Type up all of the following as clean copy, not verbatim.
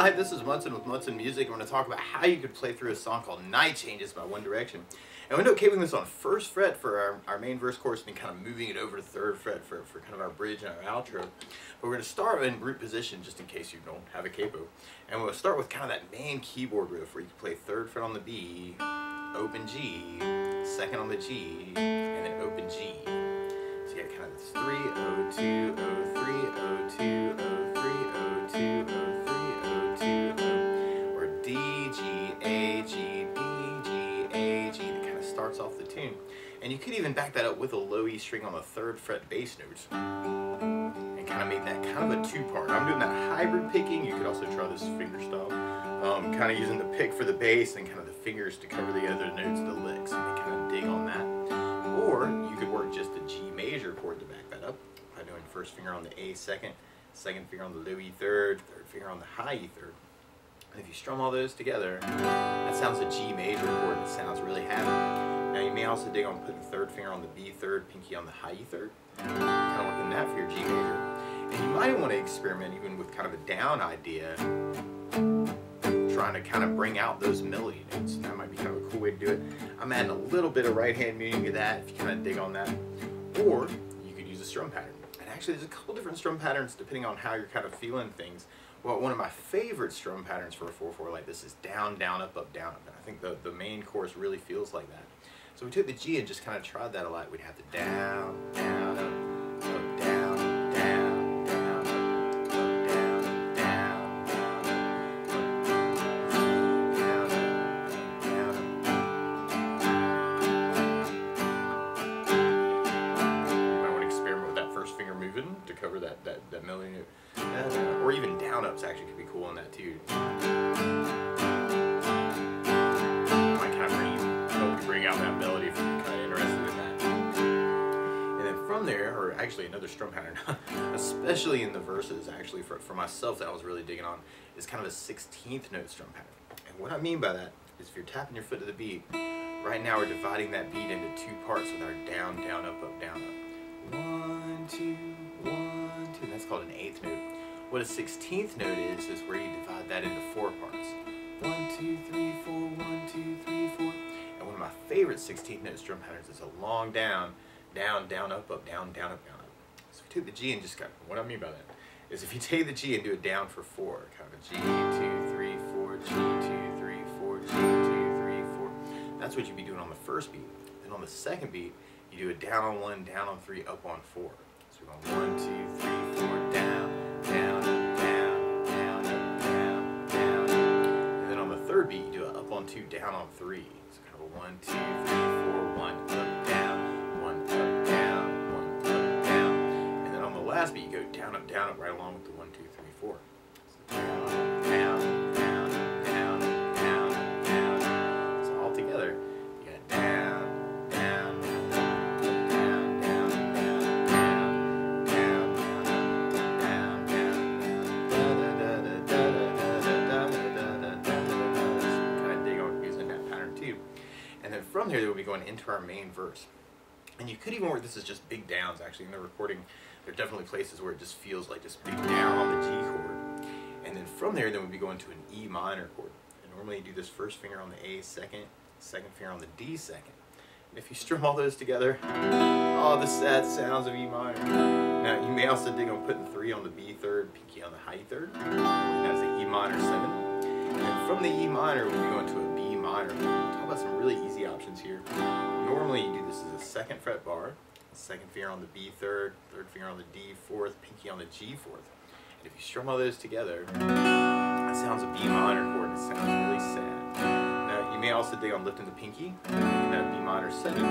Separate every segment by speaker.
Speaker 1: Hi, this is Munson with Munson Music. I'm going to talk about how you could play through a song called Night Changes by One Direction. And we end up caping this on first fret for our main verse chorus and then kind of moving it over to third fret for kind of our bridge and our outro. But we're going to start in root position just in case you don't have a capo. And we'll start with kind of that main keyboard riff where you can play third fret on the B, open G, second on the G, and then open G. So you got kind of this 3, 0, 2, 0, 3, 0, 2, 0, 3, 0, 2, 0, 3, 0, 2, 0, or D, G, A, G, B, G, A, G. That kind of starts off the tune. And you could even back that up with a low E string on the third fret bass notes. And kind of make that kind of a two-part. I'm doing that hybrid picking. You could also try this finger style. Kind of using the pick for the bass and kind of the fingers to cover the other notes, the licks, and kind of dig on that. Or you could work just the G major chord to back that up by doing first finger on the A second, second finger on the low E third, third finger on the high E third. And if you strum all those together, that sounds a G major chord that sounds really happy. Now you may also dig on putting third finger on the B third, pinky on the high E third, kind of working that for your G major. And you might want to experiment even with kind of a down idea, trying to kind of bring out those melody notes. And that might be kind of a cool way to do it. I'm adding a little bit of right hand muting to that if you kind of dig on that. Or you could use a strum pattern. And actually there's a couple different strum patterns depending on how you're kind of feeling things. Well, one of my favorite strum patterns for a 4/4 like this is down, down, up, up, down, up. And I think the main chorus really feels like that. So we took the G and just kind of tried that a lot. We'd have the down, down, up, down, down, down, up, down, down, down, down, you might want to experiment with that first finger moving to cover that melody note. Or even down ups actually could be cool on that too. Might kind of help you bring out that melody if you're kind of interested in that. And then from there, or actually another strum pattern, especially in the verses, actually for myself that I was really digging on, is kind of a 16th note strum pattern. And what I mean by that is if you're tapping your foot to the beat, right now we're dividing that beat into two parts with our down, down, up, up, down, up. 1, 2, 1, 2, and that's called an 8th note. What a 16th note is where you divide that into 4 parts. 1, 2, 3, 4, 1, 2, 3, 4. And one of my favorite 16th note strum patterns is a long down, down, down, up, up, down, down, up, down, up. So if you take the G and just kind of, what I mean by that is if you take the G and do it down for 4, kind of a G, 2, 3, 4, G, 2, 3, 4, G, 2, 3, 4. That's what you'd be doing on the first beat. Then on the second beat, you do a down on 1, down on 3, up on 4. So we're going 1, 2, 3, 4, down, down, down, down, down, down. And then on the third beat, you do an up on 2, down on 3. So kind of a 1, 2, 3, 4, 1, up, down, 1, up, down, 1, up, down. And then on the last beat, you go down, up, right along with the 1, 2, 3, 4. So down, down, down, down, down, down. So all together, you got down, down, down, down, down, down, down, down, down, kind of dig on using that pattern too. And then from there, we'll be going into our main verse. And you could even work this as just big downs. Actually, in the recording, there are definitely places where it just feels like just big down on the G chord. And then from there, then we'd be going to an E minor chord. And normally you do this first finger on the A second, second finger on the D second. And if you strum all those together, oh, the sad sounds of E minor. Now, you may also dig on putting 3 on the B third, pinky on the high third. And that's the E minor 7. And from the E minor, we'll be going to a B minor. We'll talk about some really easy options here. Normally, you do this as a second fret bar, second finger on the B third, third finger on the D fourth, pinky on the G fourth. And if you strum all those together, that sounds a B minor chord. It sounds really sad. Now, you may also dig on lifting the pinky, making that a B minor 7,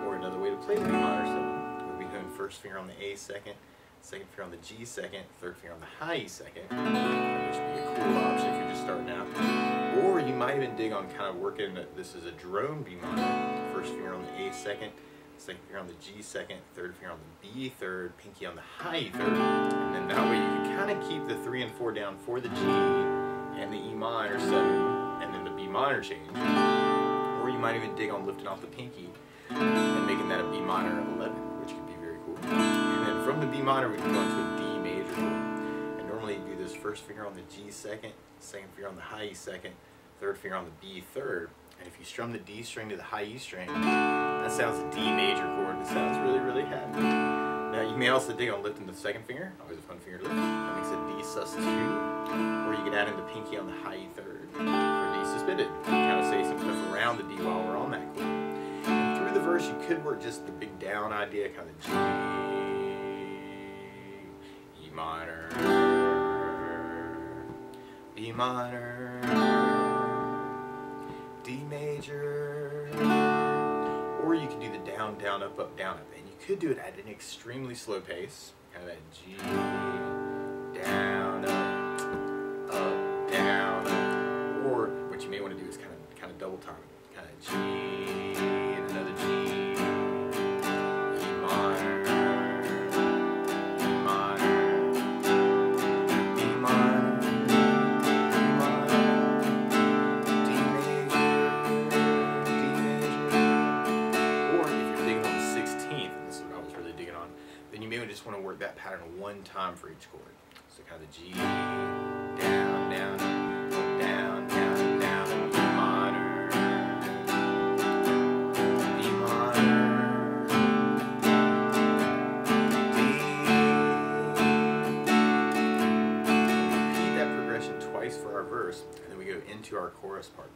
Speaker 1: or another way to play the B minor 7. We'll be doing first finger on the A second, second finger on the G second, third finger on the high E second, which would be a cool option if you're just starting out. Or you might even dig on kind of working this as a drone B minor. First finger on the A second, second finger on the G second, third finger on the B third, pinky on the high E third. And then that way you can kind of keep the 3 and 4 down for the G and the E minor 7, and then the B minor change. Or you might even dig on lifting off the pinky and making that a B minor 11, which could be very cool. And then from the B minor, we can go into a D major chord. And normally you do this first finger on the G second, second finger on the high E second, third finger on the B third. And if you strum the D string to the high E string, that sounds a D major chord. It sounds really, really happy. Now you may also dig on lifting the second finger, always a fun finger to lift. That makes it D sus2, or you can add in the pinky on the high E third for D suspended. Kind of say some stuff around the D while we're on that chord. And through the verse, you could work just the big down idea, kind of G, E minor, B minor, D major, or you can do the down, down, up, down, up. And you could do it at an extremely slow pace, kind of that G, down, down, up. Or what you may want to do is kind of double time it, kind of G, and another G, E minor, E minor, B minor, just want to work that pattern one time for each chord. So kind of the G, down, down, down, down, down, E minor, B minor, D. Repeat that progression twice for our verse, and then we go into our chorus part.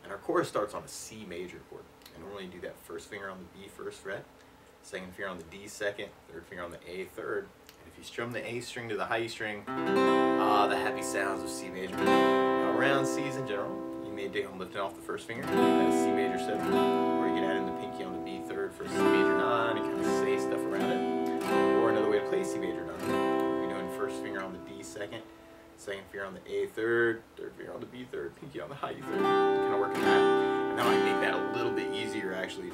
Speaker 1: And our chorus starts on a C major chord. And normally you do that first finger on the B first fret, second finger on the D second, third finger on the A third. And if you strum the A string to the high E string, the happy sounds of C major. Now around C's in general, you may dig on lifting off the first finger, that is C major 7, or you can add in the pinky on the B third for C major 9 and kind of say stuff around it. Or another way to play C major 9, you're doing first finger on the D second, second finger on the A third, third finger on the B third, pinky on the high E third, kind of working that. And that might make that a little bit easier actually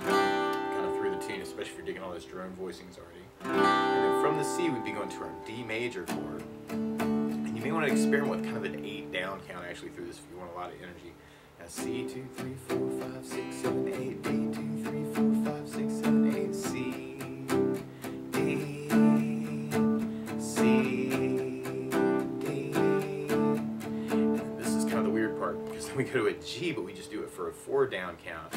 Speaker 1: through the tune, especially if you're digging all those drone voicings already. And then from the C, we'd be going to our D major chord. And you may want to experiment with kind of an 8 down count actually through this if you want a lot of energy. Now C, 2, 3, 4, 5, 6, 7, 8, D, 2, 3, 4, 5, 6, 7, 8, C, D, C, D. And then this is kind of the weird part, because then we go to a G, but we just do it for a 4 down count.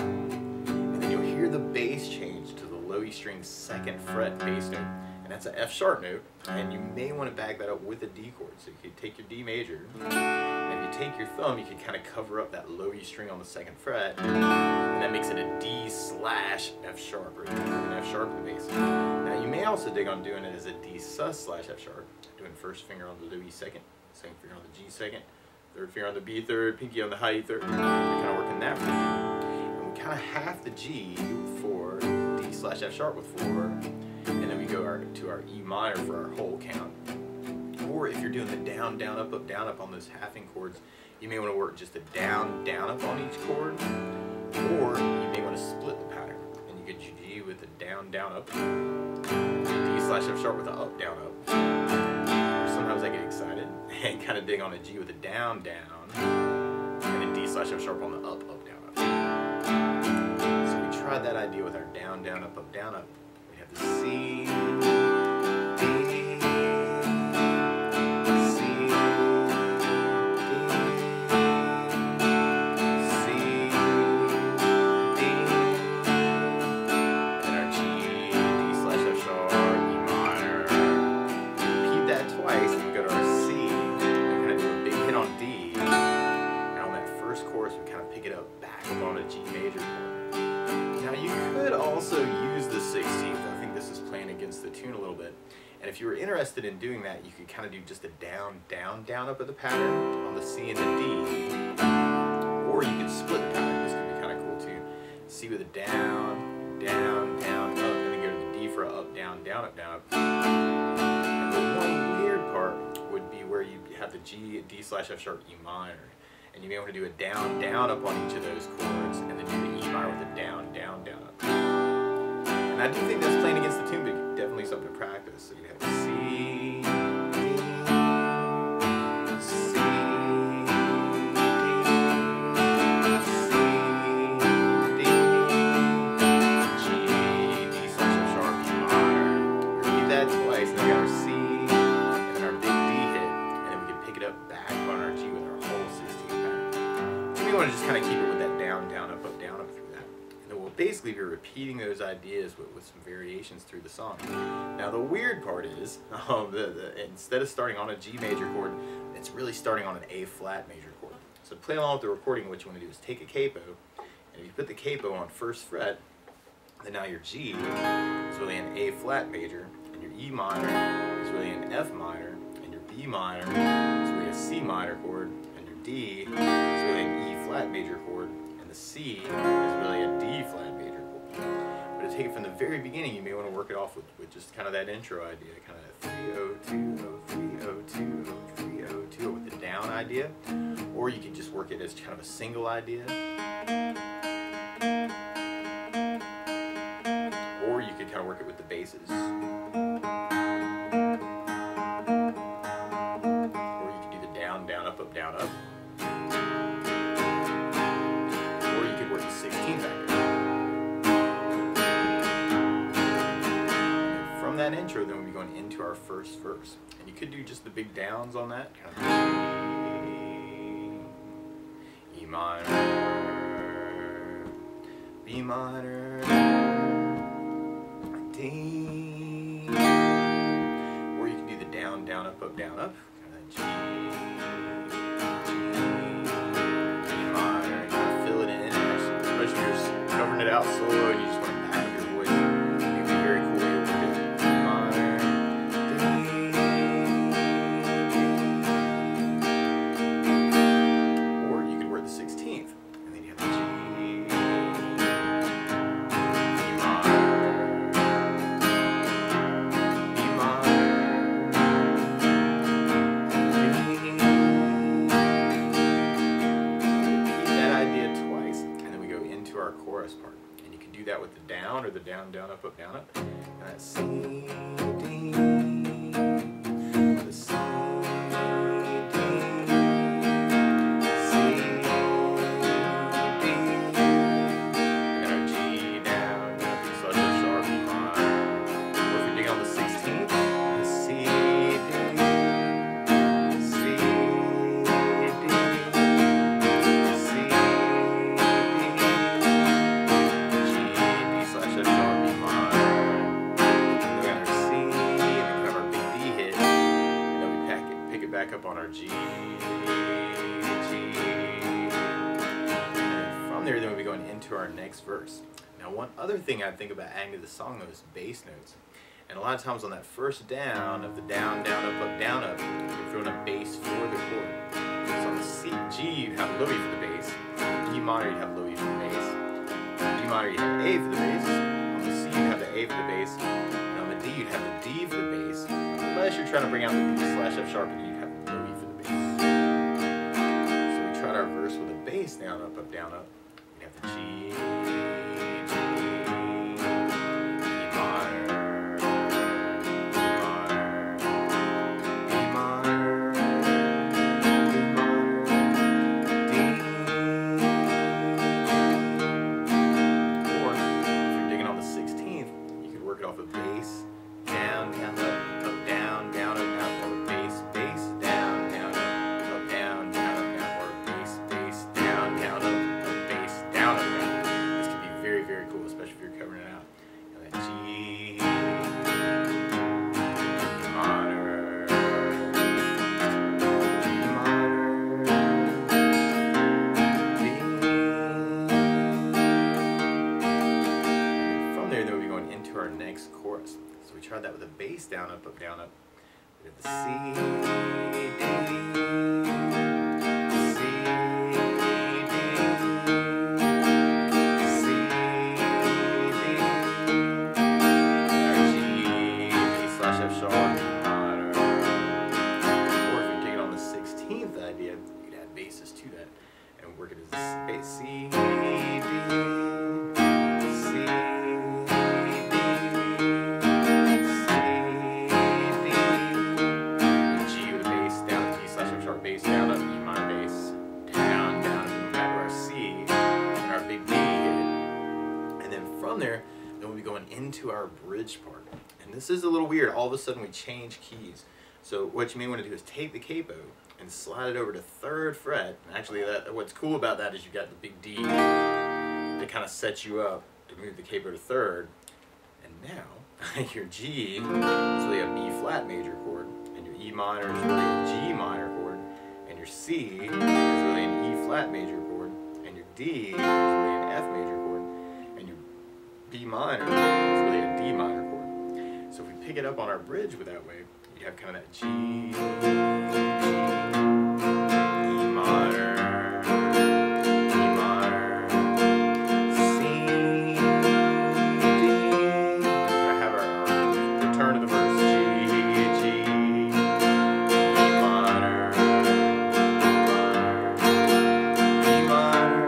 Speaker 1: You'll hear the bass change to the low E string second fret bass note, and that's an F sharp note, and you may want to back that up with a D chord. So you could take your D major, and if you take your thumb, you can kind of cover up that low E string on the second fret, and that makes it a D slash F sharp, or an F sharp in the bass. Now you may also dig on doing it as a D sus slash F sharp, doing first finger on the low E second, second finger on the G second, third finger on the B third, pinky on the high E third, kind of working that rhythm. Kind of half the G with 4, D slash F sharp with 4, and then we go to our E minor for our whole count. Or if you're doing the down, down, up on those halving chords, you may want to work just a down, down, up on each chord, or you may want to split the pattern, and you get your G with the down, down, up, D slash F sharp with the up, down, up. Or sometimes I get excited and kind of dig on a G with a down, down, and then D slash F sharp on the up, down, up. Tried that idea with our down, down, up, down, up. We have the C, D, C, D, C, D, and our G, D slash F sharp, E minor. Repeat that twice, and we go to our C, and we're going to do a big hit on D, and on that first chorus, we kind of pick it up back up on a G major chord. Now you could also use the 16th. I think this is playing against the tune a little bit. And if you were interested in doing that, you could kind of do just a down, down, down up of the pattern on the C and the D. Or you could split the pattern. This could be kind of cool too. C with a down, down, down, up, and then go to the D for a up, down, down, up, down, up. And the one weird part would be where you have the G, D slash F sharp, E minor. And you may want to do a down, down, up on each of those chords, and then do the E minor with a down, down, down, up. And I do think that's playing against the tune, but definitely something to practice. So you have C, D, C, D, C, D, G, D slash F sharp, E minor. We repeat that twice, and then we got our C, and then our big D hit, and then we can pick it up we want to just kind of keep it with that down, down, up through that. And then we'll basically be repeating those ideas with some variations through the song. Now the weird part is, instead of starting on a G major chord, it's really starting on an A flat major chord. So to play along with the recording, what you want to do is take a capo, and if you put the capo on 1st fret, then now your G is really an A flat major, and your E minor is really an F minor, and your B minor is really a C minor chord, and your D is really an E flat major chord, and the C is really a D flat major chord. But to take it from the very beginning, you may want to work it off with just kind of that intro idea, kind of 3-0-2, 3-0-2, 3-0-2 with the down idea, or you can just work it as kind of a single idea. Or you could kind of work it with the basses. Or you could do the down, down, up, down, up. Or you could work the 16th idea. And from that intro, then we'll be going into our 1st verse. And you could do just the big downs on that. Kind of E minor, B minor, D, or you can do the down, down, up, down, up, kind of G, E minor, kind of fill it in, especially if you're covering it out solo and you just want to back up your voice. It'd be very cool to work it. E minor, D, or you could work the 16th, and then you have the G. Chorus part, and you can do that with the down or the down, down, up, down, up. And that's C, D, the C, D, C, D, and then our G down, down, B /F sharp, minor. Or if you're digging on the 16th, the C, D, C, D, C. Back up on our G, G, and from there then we'll be going into our next verse. Now one other thing I think about adding to the song though is bass notes. And a lot of times on that first down of the down, down, up, down, up, you're throwing a bass for the chord. So on the C, G you'd have low E for the bass, E minor you'd have low E for the bass, D minor you'd have A for the bass, on the C you'd have the A for the bass, and on the D you'd have the D for the bass, unless you're trying to bring out the B/F sharp and you'd have low E for the bass. So we tried our verse with a bass down, up, down, up. We'd have the G, G, E minor, E minor, B minor, D. Or if you're digging on the 16th, you could work it off a bass, down, down, up, down, down, up, down, or bass, bass, down, down, up, down, down, up, down, or bass, bass, down, down, up, bass, down, up, down. This can be very, very cool, especially if you're covering it out. And then G, E minor, E minor, D. And from there, then we'll be going into our next chorus. So we tried that with a bass down, up, down, up. We did the C, D, C, D, C, D, our G, B/F sharp, minor. Or if you're taking on the 16th idea, you could add basses to that and work it as bass C, D, C, bass down, up, E minor bass, down, down, back to our C, and our big D hit. And then from there, then we'll be going into our bridge part. And this is a little weird. All of a sudden we change keys. So what you may want to do is take the capo, and slide it over to 3rd fret. And actually, what's cool about that is you got the big D that kind of sets you up to move the capo to 3rd. And now your G is really a B flat major chord, and your E minor is really a G minor chord, and your C is really an E flat major chord, and your D is really an F major chord, and your B minor is really a D minor chord. So if we pick it up on our bridge with that way, you have kind of that G, E minor, E minor, C, D. I have our return to the verse. G, E minor, E minor,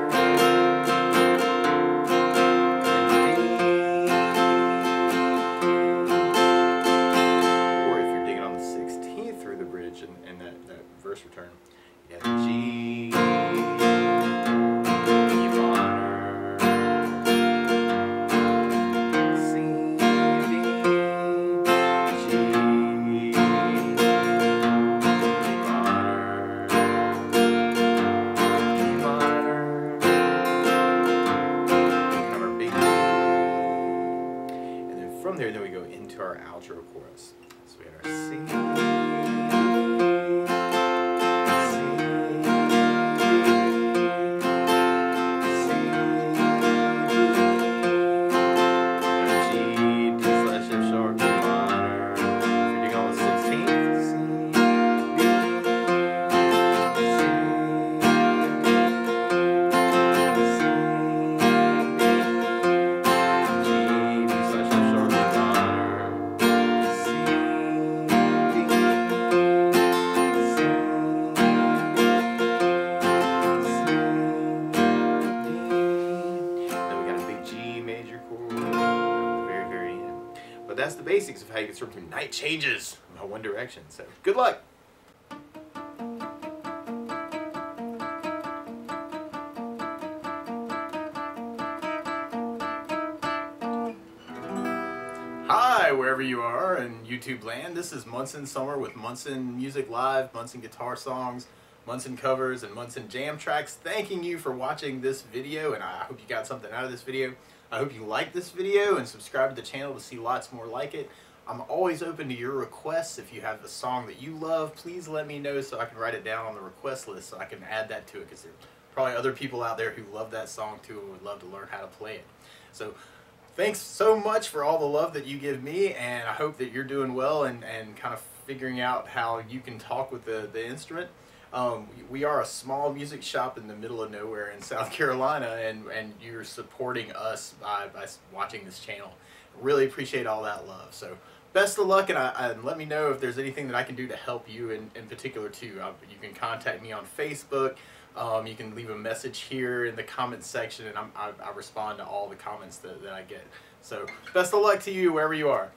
Speaker 1: and that verse return, you have G, E minor, C, D, G, E minor, E minor, kind of our big D. And then from there, we go into our outro chorus. So we have our C, but that's the basics of how you can sort through night changes by One Direction. So good luck. Hi, wherever you are in YouTube land. This is Munson Summer with Munson Music Live, Munson Guitar Songs, Munson Covers, and Munson Jam Tracks. Thanking you for watching this video, and I hope you got something out of this video. I hope you like this video and subscribe to the channel to see lots more like it. I'm always open to your requests. If you have a song that you love, please let me know so I can write it down on the request list so I can add that to it, because there are probably other people out there who love that song too and would love to learn how to play it. So thanks so much for all the love that you give me, and I hope that you're doing well and kind of figuring out how you can talk with the instrument. We are a small music shop in the middle of nowhere in South Carolina, and you're supporting us by watching this channel. Really appreciate all that love. So best of luck, and let me know if there's anything that I can do to help you in particular too. You can contact me on Facebook. You can leave a message here in the comments section, and I respond to all the comments that I get. So best of luck to you wherever you are.